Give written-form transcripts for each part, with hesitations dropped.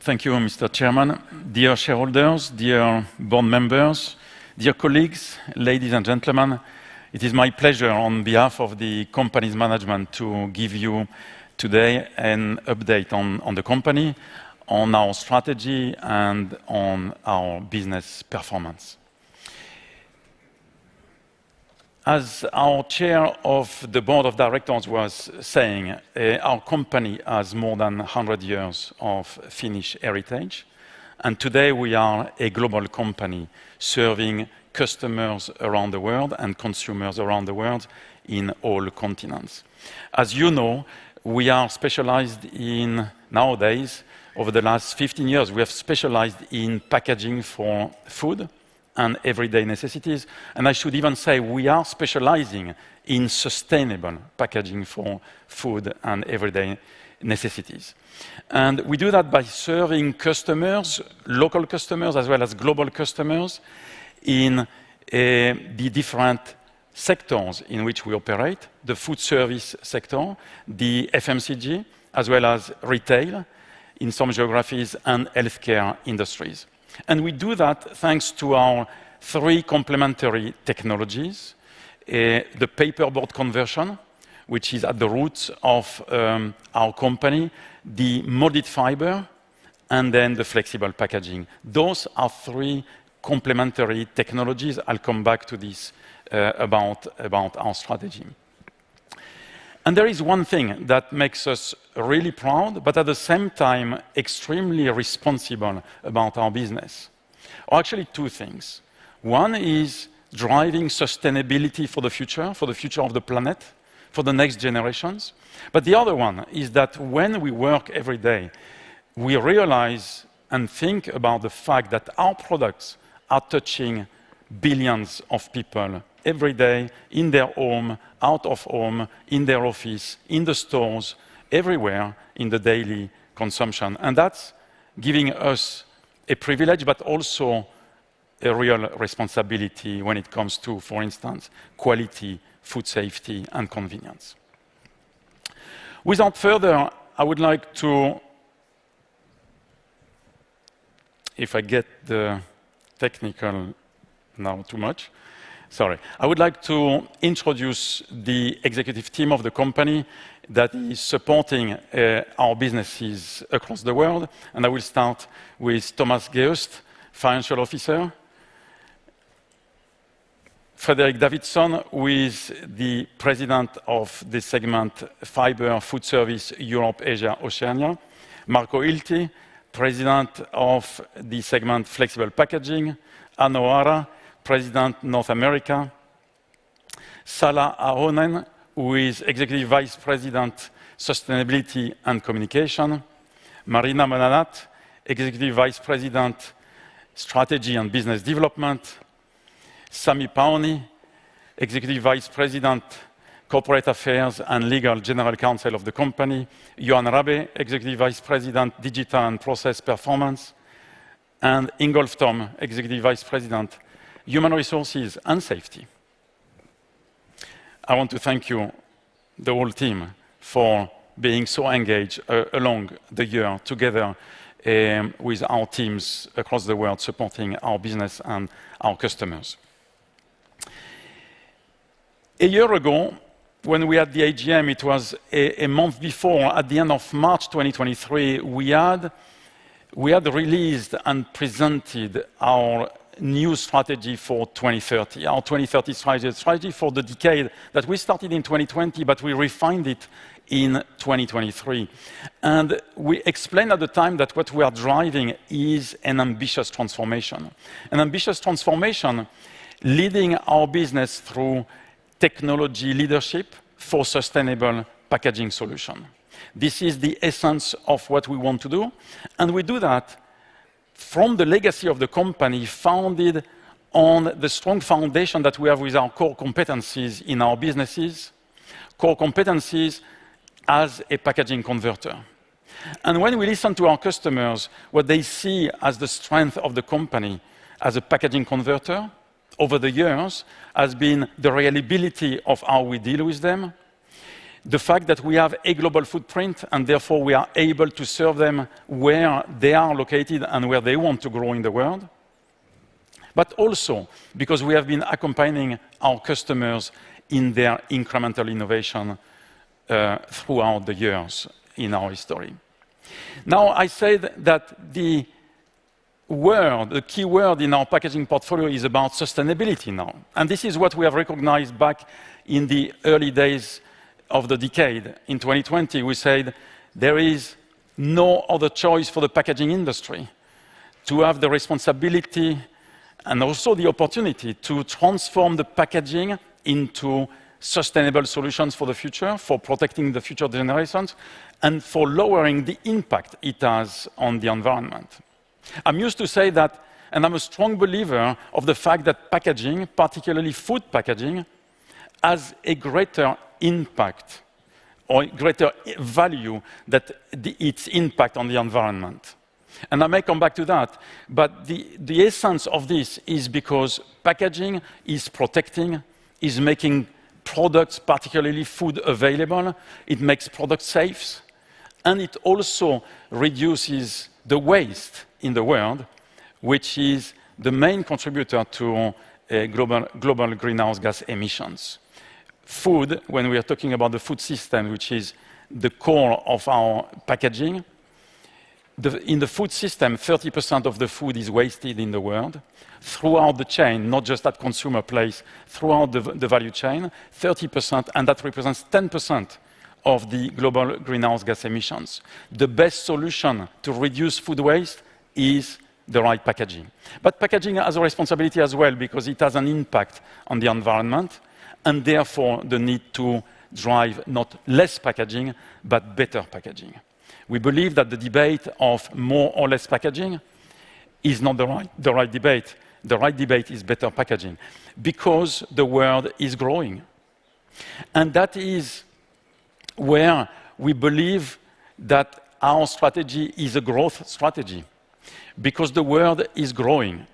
Thank you, Mr. Chairman. Dear shareholders, dear board members, dear colleagues, ladies and gentlemen, it is my pleasure on behalf of the company's management to give you today an update on the company, on our strategy, and on our business performance. As our chair of the board of directors was saying, our company has more than 100 years of Finnish heritage, and today we are a global company serving customers around the world and consumers around the world in all continents. As you know, we are specialized in, nowadays, over the last 15 years, we have specialized in packaging for food and everyday necessities. And I should even say we are specializing in sustainable packaging for food and everyday necessities. And we do that by serving customers, local customers as well as global customers, in the different sectors in which we operate, the food service sector, the FMCG, as well as retail in some geographies, and healthcare industries. And we do that thanks to our three complementary technologies, the paperboard conversion, which is at the roots of our company, the molded fiber, and then the flexible packaging. Those are three complementary technologies. I'll come back to this about our strategy. And there is one thing that makes us really proud, but at the same time extremely responsible about our business. Or actually two things. One is driving sustainability for the future of the planet, for the next generations. But the other one is that when we work every day, we realize and think about the fact that our products are touching billions of people every day, in their home, out of home, in their office, in the stores, everywhere in the daily consumption. And that's giving us a privilege, but also a real responsibility when it comes to, for instance, quality, food safety, and convenience. Without further, I would like to, if I get the technical now too much, sorry. I would like to introduce the executive team of the company that is supporting our businesses across the world. And I will start with Thomas Geust, Financial Officer. Frederick Davidson, who is the President of the segment Fiber Food Service Europe, Asia, Oceania. Marco Ilti, President of the segment Flexible Packaging. Anna O'Hara, President North America. Sala Ahonen, who is Executive Vice President, Sustainability and Communication. Marina Mananat, Executive Vice President, Strategy and Business Development. Sami Paoni, Executive Vice President, Corporate Affairs and Legal General Counsel of the company. Johan Rabe, Executive Vice President, Digital and Process Performance. And Ingolf Thom, Executive Vice President, Human Resources and Safety. I want to thank you, the whole team, for being so engaged along the year together with our teams across the world supporting our business and our customers. A year ago, when we had the AGM, it was a month before, at the end of March 2023, we had released and presented our new strategy for 2030, our 2030 strategy for the decade that we started in 2020, but we refined it in 2023. And we explained at the time that what we are driving is an ambitious transformation. An ambitious transformation leading our business through technology leadership for sustainable packaging solution. This is the essence of what we want to do, and we do that from the legacy of the company founded on the strong foundation that we have with our core competencies in our businesses, core competencies as a packaging converter. And when we listen to our customers, what they see as the strength of the company as a packaging converter over the years has been the reliability of how we deal with them, the fact that we have a global footprint and therefore we are able to serve them where they are located and where they want to grow in the world. But also because we have been accompanying our customers in their incremental innovation throughout the years in our history. Now, I said that the key word in our packaging portfolio is about sustainability now. And this is what we have recognized back in the early days of the decade. In 2020, we said there is no other choice for the packaging industry to have the responsibility and also the opportunity to transform the packaging into sustainable solutions for the future, for protecting the future generations, and for lowering the impact it has on the environment. I'm used to say that, and I'm a strong believer of the fact that packaging, particularly food packaging, has a greater impact or greater value than its impact on the environment. And I may come back to that, but the essence of this is because packaging is protecting, is making products, particularly food, available. It makes products safe, and it also reduces the waste in the world, which is the main contributor to global greenhouse gas emissions. Food, when we are talking about the food system, which is the core of our packaging, in the food system, 30% of the food is wasted in the world, throughout the chain, not just at consumer place, throughout the value chain, 30%, and that represents 10% of the global greenhouse gas emissions. The best solution to reduce food waste is the right packaging. But packaging has a responsibility as well because it has an impact on the environment, and therefore the need to drive not less packaging, but better packaging. We believe that the debate of more or less packaging is not the right debate. The right debate is better packaging because the world is growing. And that is where we believe that our strategy is a growth strategy because the world is growing.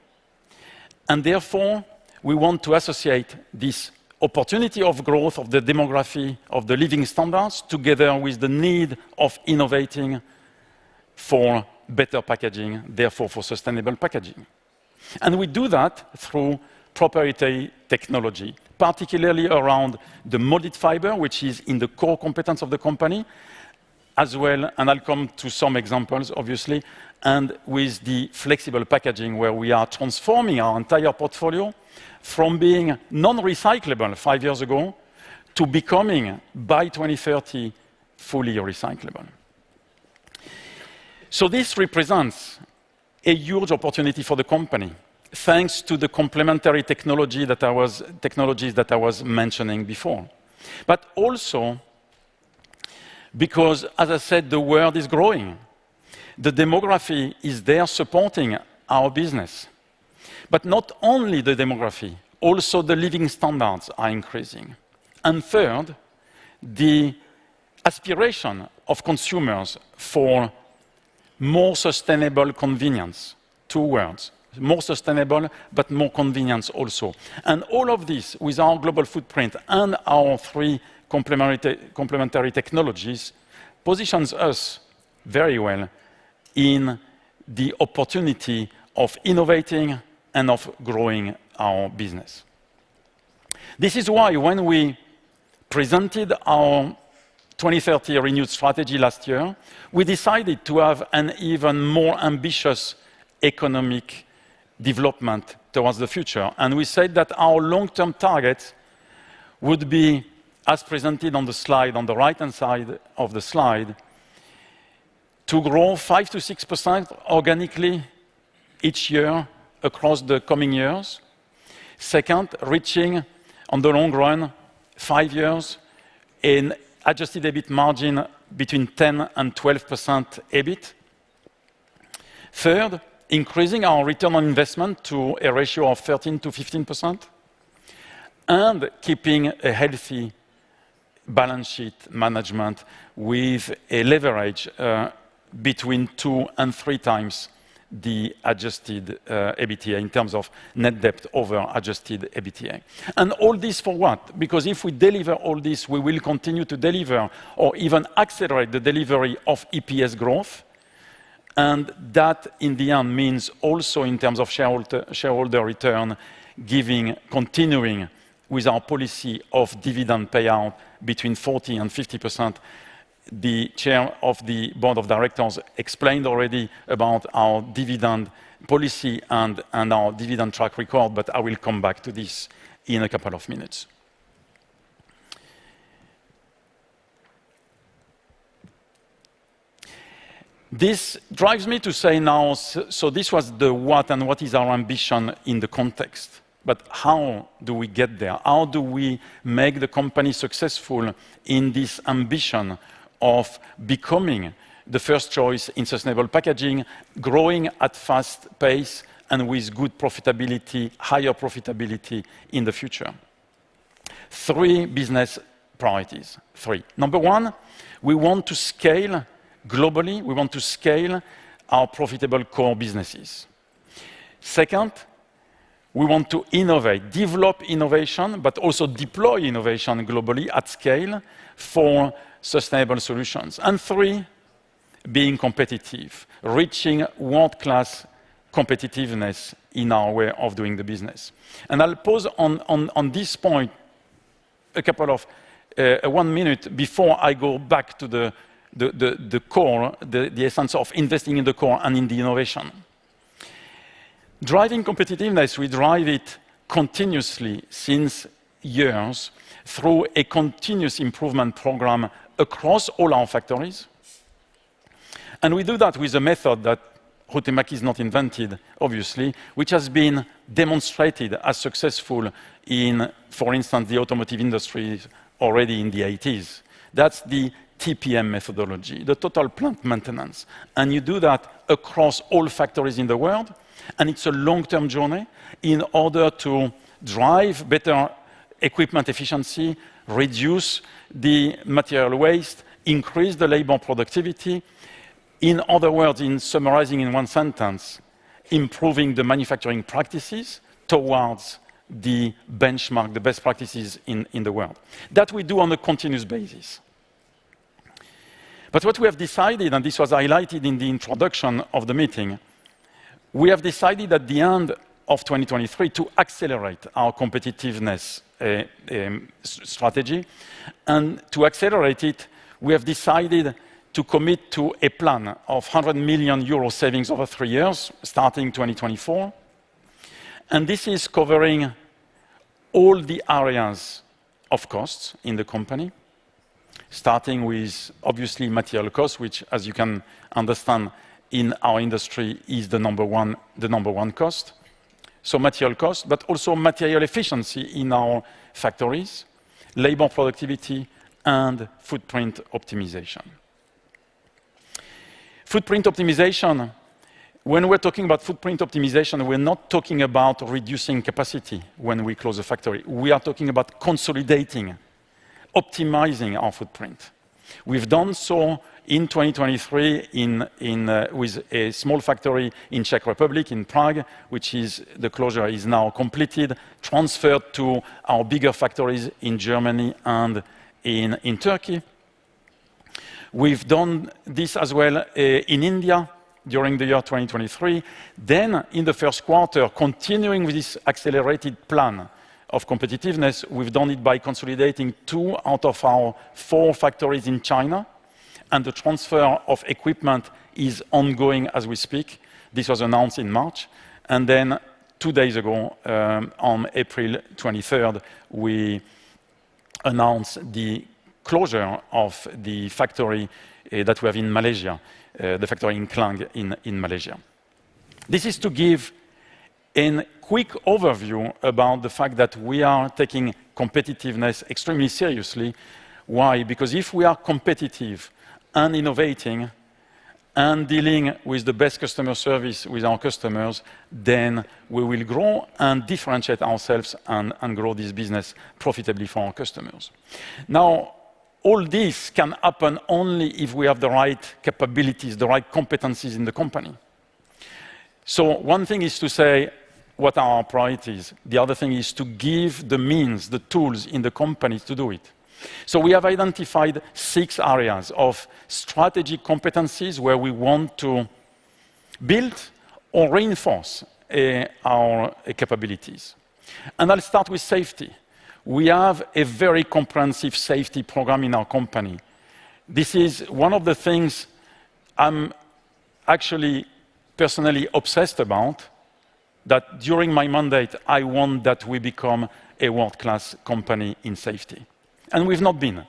And therefore, we want to associate this opportunity of growth of the demography of the living standards together with the need of innovating for better packaging, therefore for sustainable packaging. And we do that through proprietary technology, particularly around the molded fiber, which is in the core competence of the company, as well, and I'll come to some examples, obviously, and with the flexible packaging, where we are transforming our entire portfolio from being non-recyclable 5 years ago to becoming, by 2030, fully recyclable. So this represents a huge opportunity for the company, thanks to the complementary technologies that I was mentioning before. But also because, as I said, the world is growing. The demography is there supporting our business. But not only the demography, also the living standards are increasing. And third, the aspiration of consumers for more sustainable convenience. 2 words. More sustainable, but more convenience also. And all of this, with our global footprint and our 3 complementary technologies, positions us very well in the opportunity of innovating and of growing our business. This is why when we presented our 2030 renewed strategy last year, we decided to have an even more ambitious economic development towards the future. And we said that our long-term targets would be, as presented on the slide, on the right-hand side of the slide, to grow 5 to 6% organically each year across the coming years. Second, reaching, on the long run, 5 years, an adjusted EBIT margin between 10 and 12% EBIT. Third, increasing our return on investment to a ratio of 13 to 15%, and keeping a healthy balance sheet management with a leverage between 2 and 3 times the adjusted EBITDA in terms of net debt over adjusted EBITDA. And all this for what? Because if we deliver all this, we will continue to deliver or even accelerate the delivery of EPS growth. And that, in the end, means also in terms of shareholder return, continuing with our policy of dividend payout between 40 and 50%. The chair of the board of directors explained already about our dividend policy and our dividend track record, but I will come back to this in a couple of minutes. This drives me to say now, so this was the what and what is our ambition in the context. But how do we get there? How do we make the company successful in this ambition of becoming the first choice in sustainable packaging, growing at fast pace and with good profitability, higher profitability in the future? 3 business priorities. 3. Number 1, we want to scale globally. We want to scale our profitable core businesses. Second, we want to innovate, develop innovation, but also deploy innovation globally at scale for sustainable solutions. And 3, being competitive, reaching world-class competitiveness in our way of doing the business. And I'll pause on this point a couple of 1 minute before I go back to the core, the essence of investing in the core and in the innovation. Driving competitiveness, we drive it continuously since years through a continuous improvement program across all our factories. And we do that with a method that Huhtamäen is not invented, obviously, which has been demonstrated as successful in, for instance, the automotive industry already in the 80s. That's the TPM methodology, the total plant maintenance. And you do that across all factories in the world. And it's a long-term journey in order to drive better equipment efficiency, reduce the material waste, increase the labor productivity. In other words, in summarizing in one sentence, improving the manufacturing practices towards the benchmark, the best practices in the world. That we do on a continuous basis. But what we have decided, and this was highlighted in the introduction of the meeting, we have decided at the end of 2023 to accelerate our competitiveness strategy. And to accelerate it, we have decided to commit to a plan of 100 million euro savings over 3 years, starting 2024. And this is covering all the areas of costs in the company, starting with, obviously, material costs, which, as you can understand, in our industry is the number one cost. So material cost, but also material efficiency in our factories, labor productivity, and footprint optimization. Footprint optimization, when we're talking about footprint optimization, we're not talking about reducing capacity when we close a factory. We are talking about consolidating, optimizing our footprint. We've done so in 2023 with a small factory in Czech Republic, in Prague, which is, the closure is now completed, transferred to our bigger factories in Germany and in Turkey. We've done this as well in India during the year 2023. Then, in the first quarter, continuing with this accelerated plan of competitiveness, we've done it by consolidating 2 out of our 4 factories in China, and the transfer of equipment is ongoing as we speak. This was announced in March. And then 2 days ago, on April 23rd, we announced the closure of the factory that we have in Malaysia, the factory in Klang in Malaysia. This is to give a quick overview about the fact that we are taking competitiveness extremely seriously. Why? Because if we are competitive and innovating and dealing with the best customer service with our customers, then we will grow and differentiate ourselves and grow this business profitably for our customers. Now, all this can happen only if we have the right capabilities, the right competencies in the company. So one thing is to say, what are our priorities? The other thing is to give the means, the tools in the company to do it. So we have identified 6 areas of strategic competencies where we want to build or reinforce our capabilities. And I'll start with safety. We have a very comprehensive safety program in our company. This is one of the things I'm actually personally obsessed about, that during my mandate, I want that we become a world-class company in safety. And we've not been.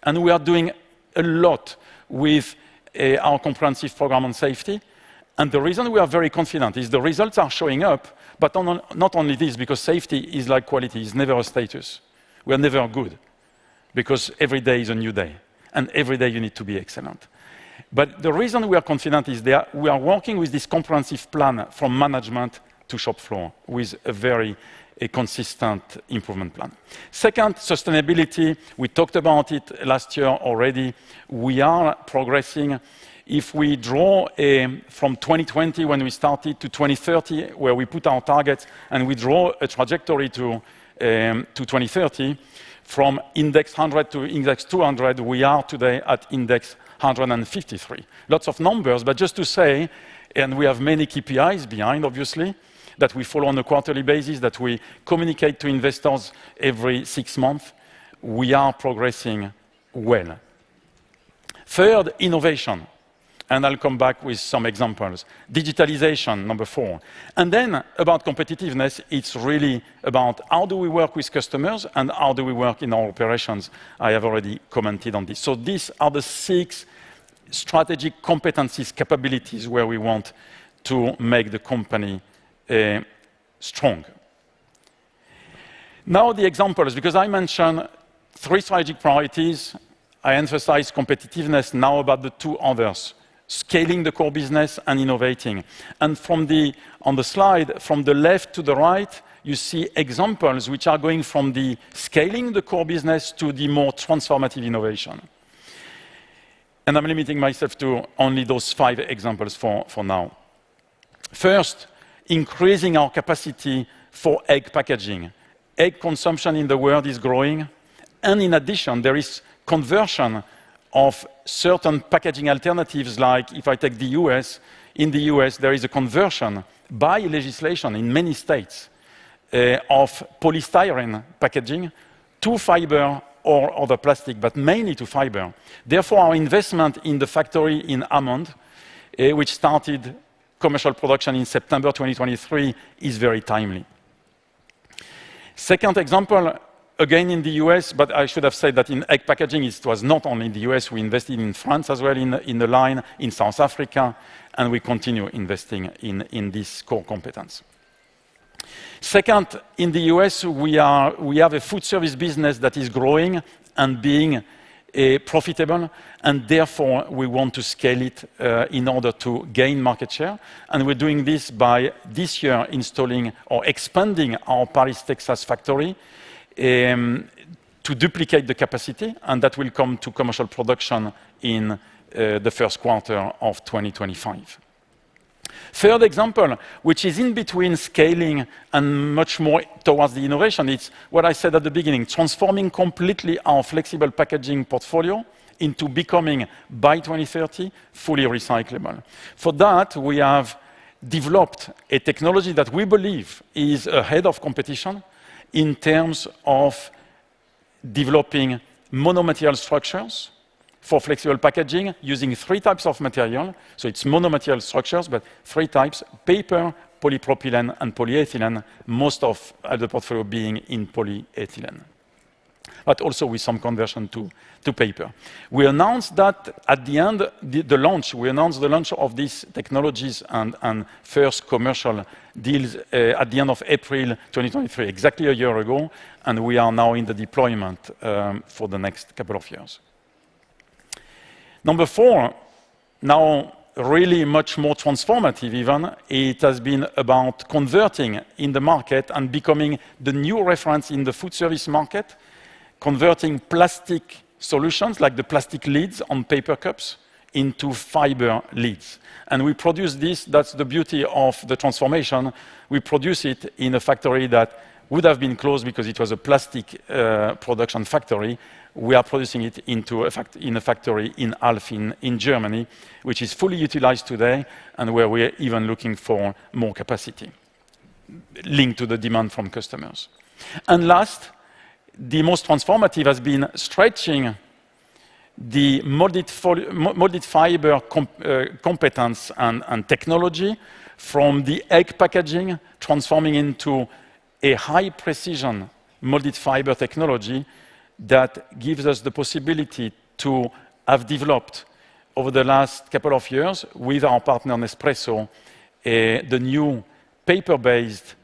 And we are doing a lot with our comprehensive program on safety. And the reason we are very confident is the results are showing up, but not only this, because safety is like quality, it's never a status. We are never good, because every day is a new day, and every day you need to be excellent. But the reason we are confident is that we are working with this comprehensive plan from management to shop floor with a very consistent improvement plan. Second, sustainability. We talked about it last year already. We are progressing. If we draw from 2020, when we started, to 2030, where we put our targets, and we draw a trajectory to 2030, from index 100 to index 200, we are today at index 153. Lots of numbers, but just to say, and we have many KPIs behind, obviously, that we follow on a quarterly basis, that we communicate to investors every 6 months. We are progressing well. Third, innovation. And I'll come back with some examples. Digitalization, number 4. And then about competitiveness, it's really about how do we work with customers and how do we work in our operations. I have already commented on this. So these are the 6 strategic competencies, capabilities where we want to make the company strong. Now the examples, because I mentioned 3 strategic priorities. I emphasize competitiveness, now about the 2 others. Scaling the core business and innovating. And on the slide, from the left to the right, you see examples which are going from the scaling the core business to the more transformative innovation. And I'm limiting myself to only those 5 examples for now. First, increasing our capacity for egg packaging. Egg consumption in the world is growing, and in addition, there is conversion of certain packaging alternatives, like if I take the US, in the US there is a conversion by legislation in many states of polystyrene packaging to fiber or other plastic, but mainly to fiber. Therefore, our investment in the factory in Hammond, which started commercial production in September 2023, is very timely. Second example, again in the US, but I should have said that in egg packaging, it was not only in the US, we invested in France as well in the line, in South Africa, and we continue investing in this core competence. Second, in the US, we have a food service business that is growing and being profitable, and therefore we want to scale it in order to gain market share. And we're doing this by this year installing or expanding our Paris, Texas factory to duplicate the capacity, and that will come to commercial production in the first quarter of 2025. Third example, which is in between scaling and much more towards the innovation, it's what I said at the beginning, transforming completely our flexible packaging portfolio into becoming, by 2030, fully recyclable. For that, we have developed a technology that we believe is ahead of competition in terms of developing monomaterial structures for flexible packaging using 3 types of material. So it's monomaterial structures, but 3 types: paper, polypropylene, and polyethylene, most of the portfolio being in polyethylene, but also with some conversion to paper. We announced that at the end, the launch of these technologies and first commercial deals at the end of April 2023, exactly a year ago, and we are now in the deployment for the next couple of years. Number 4, now really much more transformative even, it has been about converting in the market and becoming the new reference in the food service market, converting plastic solutions like the plastic lids on paper cups into fiber leads. And we produce this, that's the beauty of the transformation. We produce it in a factory that would have been closed because it was a plastic production factory. We are producing it in a factory in Alfin in Germany, which is fully utilized today and where we're even looking for more capacity linked to the demand from customers. And last, the most transformative has been stretching the molded fiber competence and technology from the egg packaging, transforming into a high precision molded fiber technology that gives us the possibility to have developed over the last couple of years with our partner Nespresso the new paper-based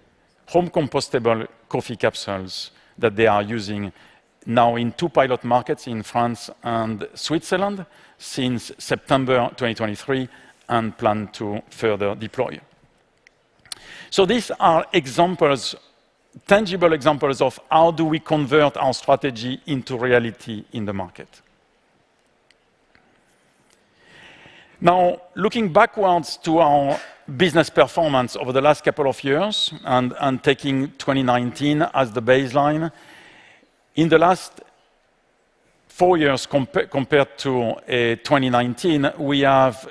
home compostable coffee capsules that they are using now in 2 pilot markets in France and Switzerland since September 2023 and plan to further deploy. So these are examples, tangible examples of how do we convert our strategy into reality in the market. Now, looking backwards to our business performance over the last couple of years and taking 2019 as the baseline, in the last 4 years compared to 2019, we have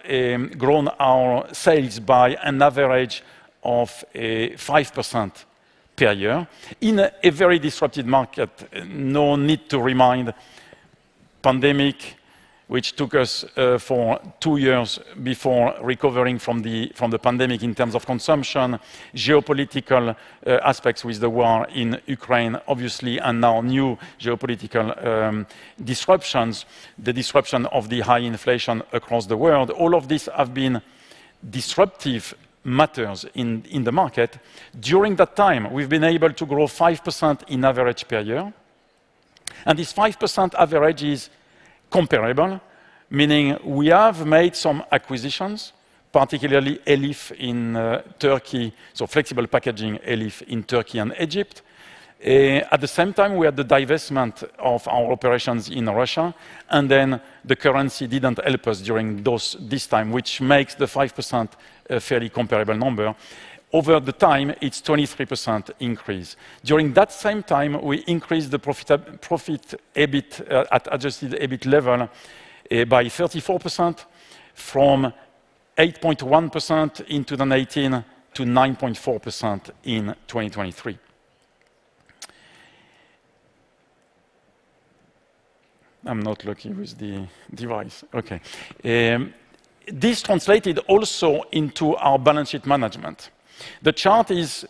grown our sales by an average of 5% per year in a very disrupted market. No need to remind pandemic, which took us for 2 years before recovering from the pandemic in terms of consumption, geopolitical aspects with the war in Ukraine, obviously, and now new geopolitical disruptions, the disruption of the high inflation across the world. All of these have been disruptive matters in the market. During that time, we've been able to grow 5% in average per year. And this 5% average is comparable, meaning we have made some acquisitions, particularly Elif in Turkey, so flexible packaging Elif in Turkey and Egypt. At the same time, we had the divestment of our operations in Russia, and then the currency didn't help us during this time, which makes the 5% a fairly comparable number. Over the time, it's 23% increase. During that same time, we increased the profit EBIT at adjusted EBIT level by 34%, from 8.1% in 2018 to 9.4% in 2023. I'm not lucky with the device. Okay. This translated also into our balance sheet management. The chart is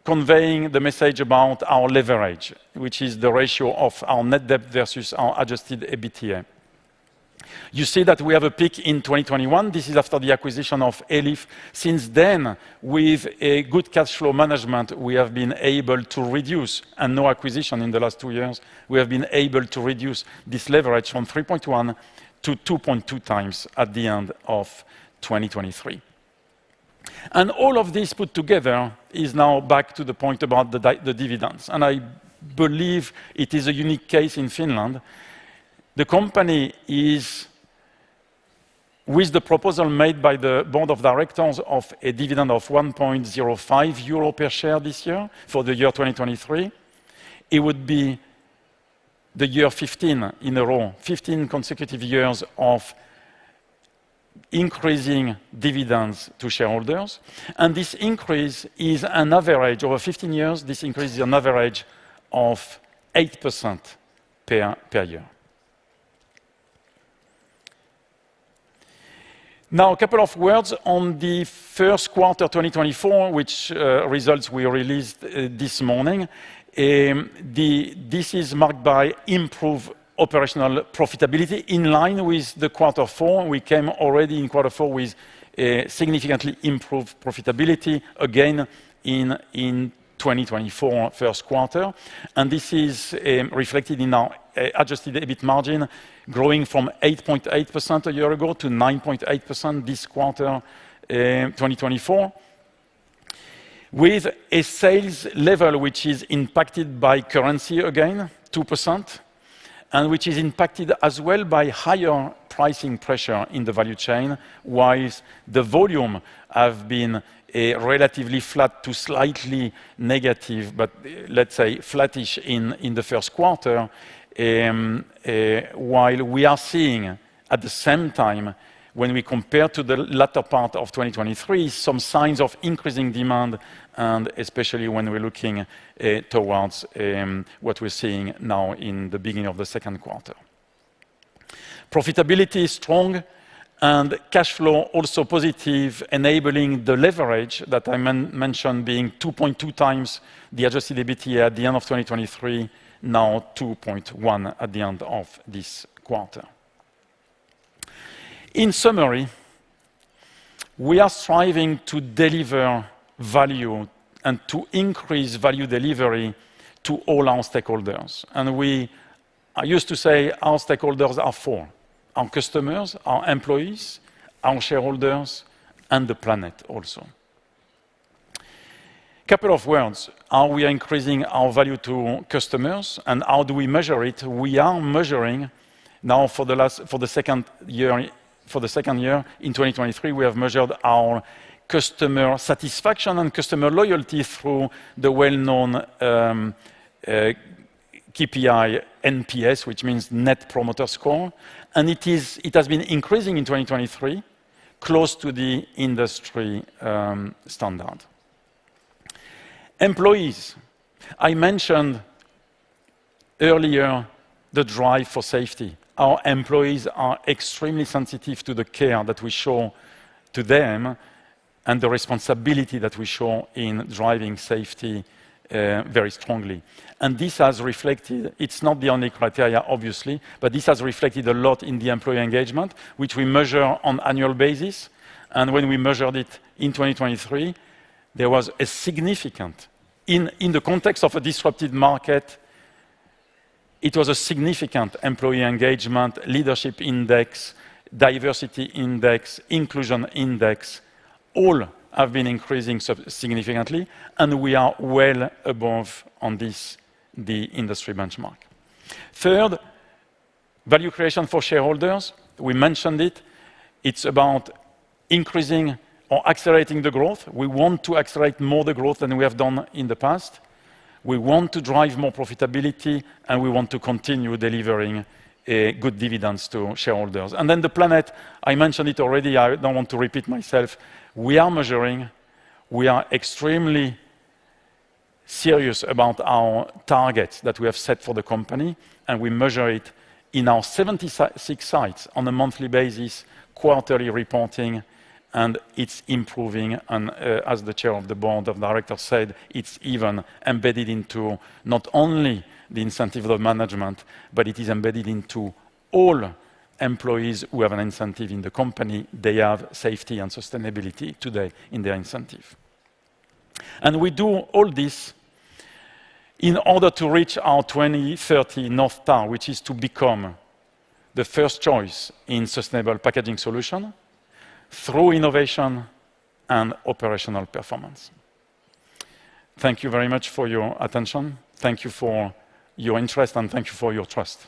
conveying the message about our leverage, which is the ratio of our net debt versus our adjusted EBITDA. You see that we have a peak in 2021. This is after the acquisition of Elif. Since then, with a good cash flow management, we have been able to reduce, and no acquisition in the last 2 years, we have been able to reduce this leverage from 3.1 to 2.2 times at the end of 2023. And all of this put together is now back to the point about the dividends. And I believe it is a unique case in Finland. The company is, with the proposal made by the board of directors of a dividend of 1.05 euro per share this year for the year 2023, it would be the year 15 in a row, 15 consecutive years of increasing dividends to shareholders. And this increase is an average, over 15 years, this increase is an average of 8% per year. Now, a couple of words on the first quarter 2024, which results we released this morning. This is marked by improved operational profitability in line with the quarter four. We came already in quarter four with a significantly improved profitability, again in 2024 first quarter. And this is reflected in our adjusted EBIT margin, growing from 8.8% a year ago to 9.8% this quarter 2024. With a sales level which is impacted by currency again, 2%, and which is impacted as well by higher pricing pressure in the value chain, whilst the volume have been relatively flat to slightly negative, but let's say flattish in the first quarter, while we are seeing at the same time, when we compare to the latter part of 2023, some signs of increasing demand, and especially when we're looking towards what we're seeing now in the beginning of the second quarter. Profitability is strong, and cash flow also positive, enabling the leverage that I mentioned being 2.2 times the adjusted EBITDA at the end of 2023, now 2.1 at the end of this quarter. In summary, we are striving to deliver value and to increase value delivery to all our stakeholders. And I used to say our stakeholders are four: our customers, our employees, our shareholders, and the planet also. Couple of words: how we are increasing our value to customers, and how do we measure it? We are measuring now for the second year in 2023. We have measured our customer satisfaction and customer loyalty through the well-known KPI NPS, which means Net Promoter Score, and it has been increasing in 2023, close to the industry standard. Employees. I mentioned earlier the drive for safety. Our employees are extremely sensitive to the care that we show to them and the responsibility that we show in driving safety very strongly. And this has reflected, it's not the only criteria, obviously, but this has reflected a lot in the employee engagement, which we measure on annual basis. And when we measured it in 2023, there was a significant, in the context of a disrupted market, it was a significant employee engagement, leadership index, diversity index, inclusion index. All have been increasing significantly, and we are well above on this, the industry benchmark. Third, value creation for shareholders. We mentioned it. It's about increasing or accelerating the growth. We want to accelerate more the growth than we have done in the past. We want to drive more profitability, and we want to continue delivering good dividends to shareholders. And then the planet, I mentioned it already, I don't want to repeat myself. We are measuring, we are extremely serious about our targets that we have set for the company, and we measure it in our 76 sites on a monthly basis, quarterly reporting, and it's improving. And as the chair of the board of directors said, it's even embedded into not only the incentive of the management, but it is embedded into all employees who have an incentive in the company. They have safety and sustainability today in their incentive. And we do all this in order to reach our 2030 North Star, which is to become the first choice in sustainable packaging solution through innovation and operational performance. Thank you very much for your attention. Thank you for your interest, and thank you for your trust.